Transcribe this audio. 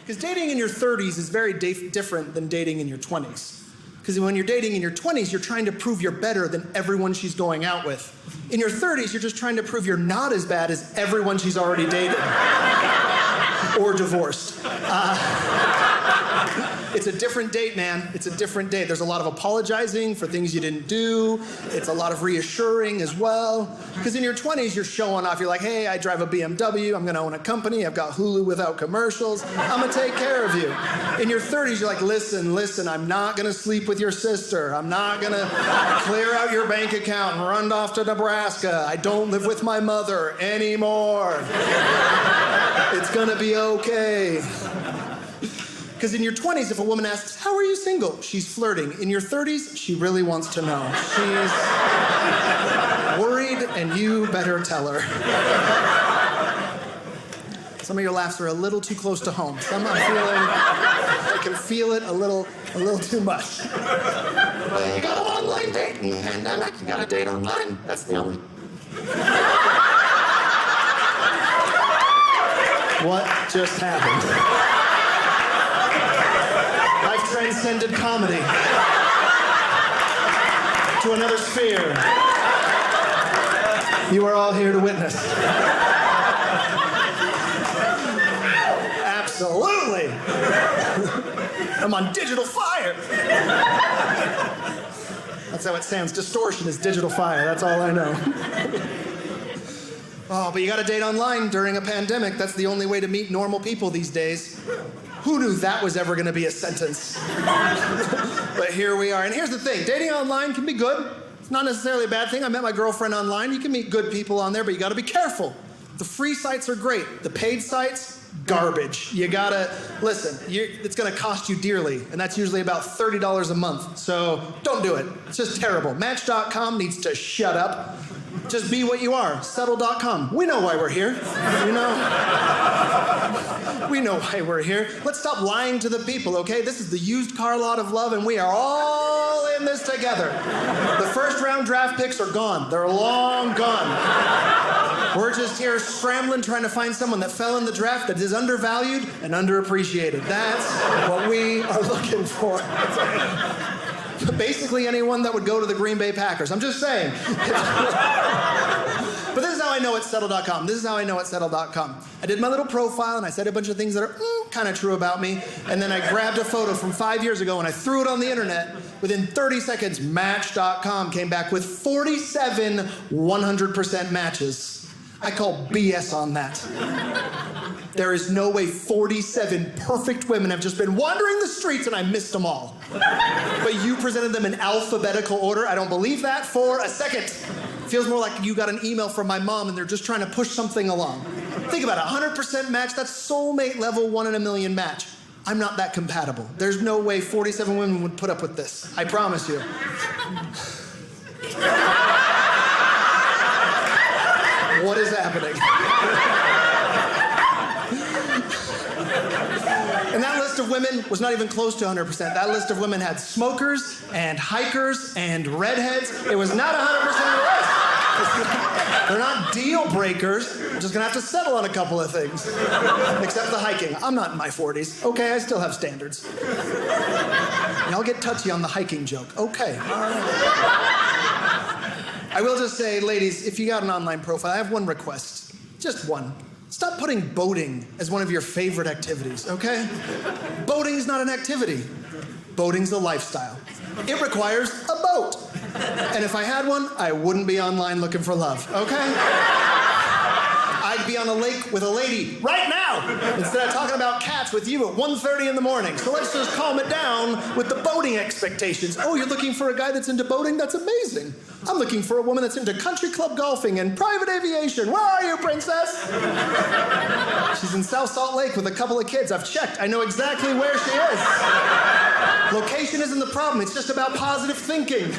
Because dating in your 30s is very different than dating in your 20s. Because when you're dating in your 20s, you're trying to prove you're better than everyone she's going out with. In your 30s, you're just trying to prove you're not as bad as everyone she's already dated. Or divorced. It's a different date, man. It's a different date. There's a lot of apologizing for things you didn't do. It's a lot of reassuring as well. Because in your 20s, you're showing off. You're like, hey, I drive a BMW. I'm going to own a company. I've got Hulu without commercials. I'm going to take care of you. In your 30s, you're like, listen, I'm not going to sleep with your sister. I'm not going to clear out your bank account and run off to Nebraska. I don't live with my mother anymore. It's going to be okay. Because in your 20s, if a woman asks, how are you single? She's flirting. In your 30s, she really wants to know. She's worried, and you better tell her. Some of your laughs are a little too close to home. Some I'm feeling, I can feel it a little too much. Well, you got an online date in the pandemic. You got a date online. That's the only. What just happened? I've transcended comedy to another sphere. You are all here to witness. Absolutely. I'm on digital fire. That's how it sounds. Distortion is digital fire. That's all I know. Oh, but you got to date online during a pandemic. That's the only way to meet normal people these days. Who knew that was ever going to be a sentence? But here we are. And here's the thing. Dating online can be good. It's not necessarily a bad thing. I met my girlfriend online. You can meet good people on there, but you got to be careful. The free sites are great. The paid sites, garbage. You got to, listen, it's going to cost you dearly, and that's usually about $30 a month. So don't do it. It's just terrible. Match.com needs to shut up. Just be what you are. Settle.com. We know why we're here. We know why we're here. Let's stop lying to the people, okay? This is the used car lot of love, and we are all in this together. The first round draft picks are gone. They're long gone. We're just here scrambling, trying to find someone that fell in the draft that is undervalued and underappreciated. That's what we are looking for. Basically anyone that would go to the Green Bay Packers. I'm just saying. But this is how I know it's Settle.com. This is how I know it's Settle.com. I did my little profile and I said a bunch of things that are kind of true about me. And then I grabbed a photo from 5 years ago and I threw it on the internet. Within 30 seconds, Match.com came back with 47 100% matches. I call BS on that. There is no way 47 perfect women have just been wandering the streets and I missed them all. But you presented them in alphabetical order. I don't believe that for a second. Feels more like you got an email from my mom and they're just trying to push something along. Think about it, 100% match, that's soulmate level 1 in a million match. I'm not that compatible. There's no way 47 women would put up with this. I promise you. What is happening? And that list of women was not even close to 100%. That list of women had smokers and hikers and redheads. It was not 100% of the list. They're not deal breakers. I'm just gonna have to settle on a couple of things. Except the hiking. I'm not in my 40s. Okay, I still have standards. Y'all get touchy on the hiking joke. Okay, all right. I will just say, ladies, if you got an online profile, I have one request. Just one. Stop putting boating as one of your favorite activities, okay? Boating is not an activity. Boating's a lifestyle. It requires a boat. And if I had one, I wouldn't be online looking for love, okay? I'd be on a lake with a lady right now instead of talking about cats with you at 1:30 in the morning. So let's just calm it down with the boating expectations. Oh, you're looking for a guy that's into boating? That's amazing. I'm looking for a woman that's into country club golfing and private aviation. Where are you, princess? She's in South Salt Lake with a couple of kids. I've checked. I know exactly where she is. Location isn't the problem. It's just about positive thinking.